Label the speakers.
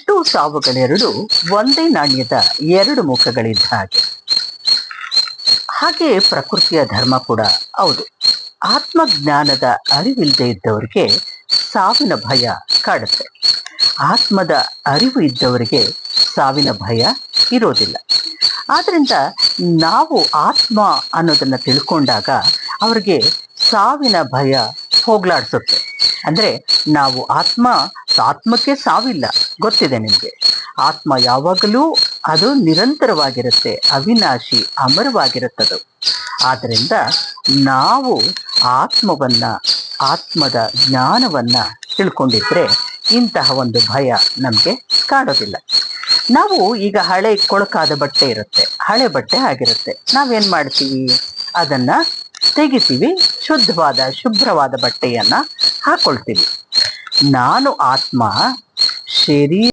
Speaker 1: ಹುಟ್ಟು ಸಾವುಗಳೆರಡು ಒಂದೇ ನಾಣ್ಯದ ಎರಡು ಮುಖಗಳಿದ್ದ ಹಾಗೆ. ಹಾಗೆ ಪ್ರಕೃತಿಯ ಧರ್ಮ ಕೂಡ ಹೌದು. ಆತ್ಮಜ್ಞಾನದ ಅರಿವಿಲ್ಲದೆ ಇದ್ದವರಿಗೆ ಸಾವಿನ ಭಯ ಕಾಡುತ್ತೆ. ಆತ್ಮದ ಅರಿವು ಇದ್ದವರಿಗೆ ಸಾವಿನ ಭಯ ಇರೋದಿಲ್ಲ. ಆದ್ರಿಂದ ನಾವು ಆತ್ಮ ಅನ್ನೋದನ್ನ ತಿಳ್ಕೊಂಡಾಗ ಅವ್ರಿಗೆ ಸಾವಿನ ಭಯ ಹೋಗ್ಲಾಡ್ಸುತ್ತೆ. ಅಂದ್ರೆ ನಾವು ಆತ್ಮಕ್ಕೆ ಸಾವಿಲ್ಲ, ಗೊತ್ತಿದೆ ನಿಮಗೆ. ಆತ್ಮ ಯಾವಾಗಲೂ ಅದು ನಿರಂತರವಾಗಿರುತ್ತೆ, ಅವಿನಾಶಿ, ಅಮರವಾಗಿರುತ್ತದು. ಆದ್ದರಿಂದ ನಾವು ಆತ್ಮದ ಜ್ಞಾನವನ್ನ ತಿಳ್ಕೊಂಡಿದ್ರೆ ಇಂತಹ ಒಂದು ಭಯ ನಮಗೆ ಕಾಡೋದಿಲ್ಲ. ನಾವು ಈಗ ಹಳೆ ಕೊಳಕಾದ ಬಟ್ಟೆ ಇರುತ್ತೆ, ಹಳೆ ಬಟ್ಟೆ ಆಗಿರುತ್ತೆ, ನಾವೇನ್ ಮಾಡ್ತೀವಿ, ಅದನ್ನ ತೆಗಿತೀವಿ, ಶುಭ್ರವಾದ ಬಟ್ಟೆಯನ್ನ ಹಾಕೊಳ್ತೀವಿ. ನಾನು ಆತ್ಮ ಶರೀರ